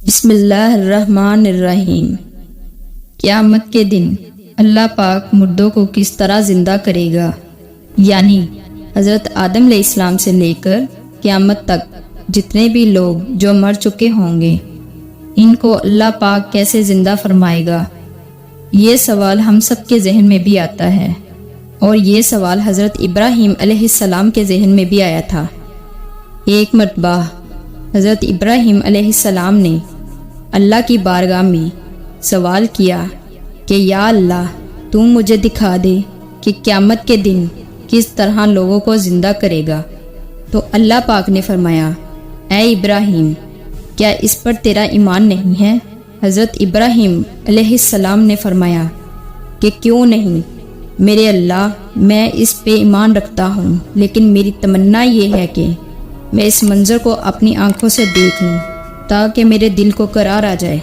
بسم اللہ الرحمن الرحیم۔ قیامت کے دن اللہ پاک مردوں کو کس طرح زندہ کرے گا، یعنی حضرت آدم علیہ السلام سے لے کر قیامت تک جتنے بھی لوگ جو مر چکے ہوں گے ان کو اللہ پاک کیسے زندہ فرمائے گا، یہ سوال ہم سب کے ذہن میں بھی آتا ہے، اور یہ سوال حضرت ابراہیم علیہ السلام کے ذہن میں بھی آیا تھا۔ ایک مرتبہ حضرت ابراہیم علیہ السلام نے اللہ کی بارگاہ میں سوال کیا کہ یا اللہ تو مجھے دکھا دے کہ قیامت کے دن کس طرح لوگوں کو زندہ کرے گا۔ تو اللہ پاک نے فرمایا، اے ابراہیم کیا اس پر تیرا ایمان نہیں ہے؟ حضرت ابراہیم علیہ السلام نے فرمایا کہ کیوں نہیں میرے اللہ، میں اس پہ ایمان رکھتا ہوں، لیکن میری تمنا یہ ہے کہ میں اس منظر کو اپنی آنکھوں سے دیکھ لوں تاکہ میرے دل کو قرار آ جائے۔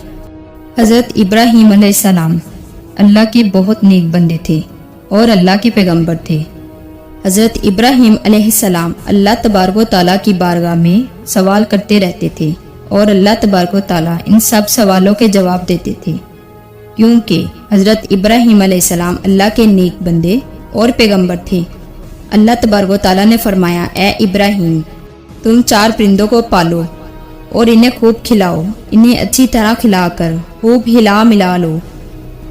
حضرت ابراہیم علیہ السلام اللہ کے بہت نیک بندے تھے اور اللہ کے پیغمبر تھے۔ حضرت ابراہیم علیہ السلام اللہ تبارک و تعالیٰ کی بارگاہ میں سوال کرتے رہتے تھے اور اللہ تبارک و تعالیٰ ان سب سوالوں کے جواب دیتے تھے، کیونکہ حضرت ابراہیم علیہ السلام اللہ کے نیک بندے اور پیغمبر تھے۔ اللہ تبارک و تعالیٰ نے فرمایا، اے ابراہیم تم 4 پرندوں کو پالو اور انہیں خوب کھلاؤ، انہیں اچھی طرح کھلا کر خوب ہلا ملا لو،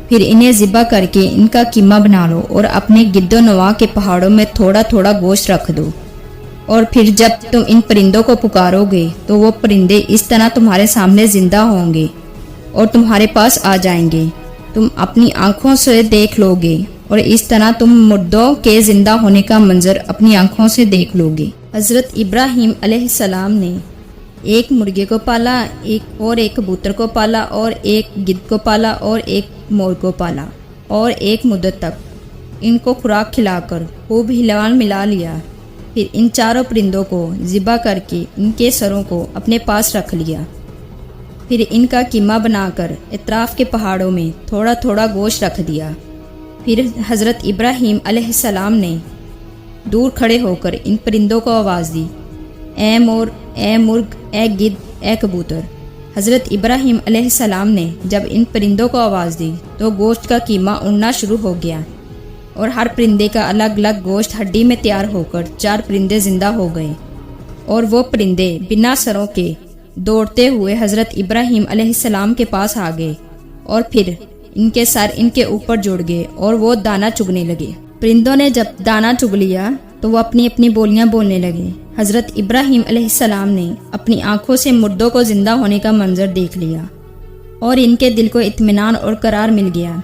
پھر انہیں ذبح کر کے ان کا قیمہ بنا لو اور اپنے گرد و نواح کے پہاڑوں میں تھوڑا تھوڑا گوشت رکھ دو، اور پھر جب تم ان پرندوں کو پکارو گے تو وہ پرندے اس طرح تمہارے سامنے زندہ ہوں گے اور تمہارے پاس آ جائیں گے، تم اپنی آنکھوں سے دیکھ لو گے، اور اس طرح تم مردوں کے زندہ ہونے کا منظر اپنی آنکھوں سے دیکھ لو گے۔ حضرت ابراہیم علیہ السلام نے ایک مرغے کو پالا، ایک کبوتر کو پالا، اور ایک گدھ کو پالا، اور ایک مور کو پالا، اور ایک مدت تک ان کو خوراک کھلا کر خوب ہلا ملا لیا، پھر ان 4 پرندوں کو ذبح کر کے ان کے سروں کو اپنے پاس رکھ لیا، پھر ان کا قیمہ بنا کر اطراف کے پہاڑوں میں تھوڑا تھوڑا گوشت رکھ دیا۔ پھر حضرت ابراہیم علیہ السلام نے دور کھڑے ہو کر ان پرندوں کو آواز دی، اے مور، اے مرغ، اے گدھ، اے کبوتر۔ حضرت ابراہیم علیہ السلام نے جب ان پرندوں کو آواز دی تو گوشت کا قیمہ اڑنا شروع ہو گیا، اور ہر پرندے کا الگ الگ گوشت ہڈی میں تیار ہو کر 4 پرندے زندہ ہو گئے، اور وہ پرندے بنا سروں کے دوڑتے ہوئے حضرت ابراہیم علیہ السلام کے پاس آ گئے، اور پھر ان کے سر ان کے اوپر جڑ گئے اور وہ دانا چگنے لگے۔ پرندوں نے جب دانا چگ لیا تو وہ اپنی اپنی بولیاں بولنے لگے۔ حضرت ابراہیم علیہ السلام نے اپنی آنکھوں سے مردوں کو زندہ ہونے کا منظر دیکھ لیا، اور ان کے دل کو اطمینان اور قرار مل گیا۔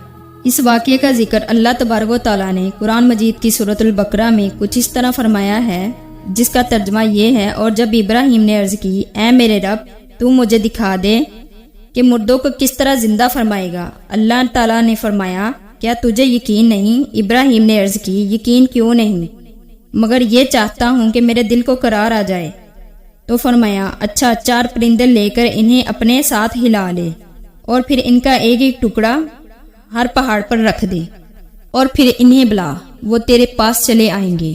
اس واقعے کا ذکر اللہ تبارک و تعالیٰ نے قرآن مجید کی سورۃ البقرہ میں کچھ اس طرح فرمایا ہے، جس کا ترجمہ یہ ہے، اور جب ابراہیم نے عرض کی، اے میرے رب تو مجھے دکھا دے کہ مردوں کو کس طرح زندہ فرمائے گا۔ اللہ تعالیٰ نے فرمایا، کیا تجھے یقین نہیں؟ ابراہیم نے عرض کی، یقین کیوں نہیں، مگر یہ چاہتا ہوں کہ میرے دل کو قرار آ جائے۔ تو فرمایا، اچھا 4 پرندے لے کر انہیں اپنے ساتھ ہلا لے، اور پھر ان کا ایک ایک ٹکڑا ہر پہاڑ پر رکھ دے، اور پھر انہیں بلا، وہ تیرے پاس چلے آئیں گے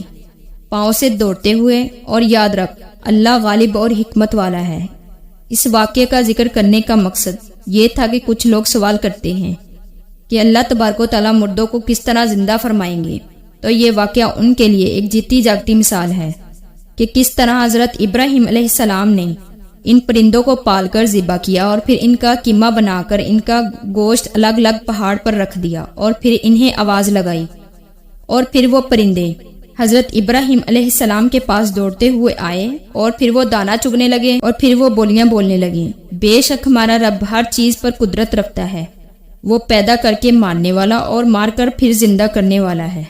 پاؤں سے دوڑتے ہوئے، اور یاد رکھ اللہ غالب اور حکمت والا ہے۔ اس واقعے کا ذکر کرنے کا مقصد یہ تھا کہ کچھ لوگ سوال کرتے ہیں کہ اللہ تبارک و تعالیٰ مردوں کو کس طرح زندہ فرمائیں گے، تو یہ واقعہ ان کے لیے ایک جیتی جاگتی مثال ہے کہ کس طرح حضرت ابراہیم علیہ السلام نے ان پرندوں کو پال کر ذبح کیا، اور پھر ان کا قیمہ بنا کر ان کا گوشت الگ الگ پہاڑ پر رکھ دیا، اور پھر انہیں آواز لگائی، اور پھر وہ پرندے حضرت ابراہیم علیہ السلام کے پاس دوڑتے ہوئے آئے، اور پھر وہ دانا چگنے لگے، اور پھر وہ بولیاں بولنے لگیں۔ بے شک ہمارا رب ہر چیز پر قدرت رکھتا ہے، وہ پیدا کر کے مارنے والا اور مار کر پھر زندہ کرنے والا ہے۔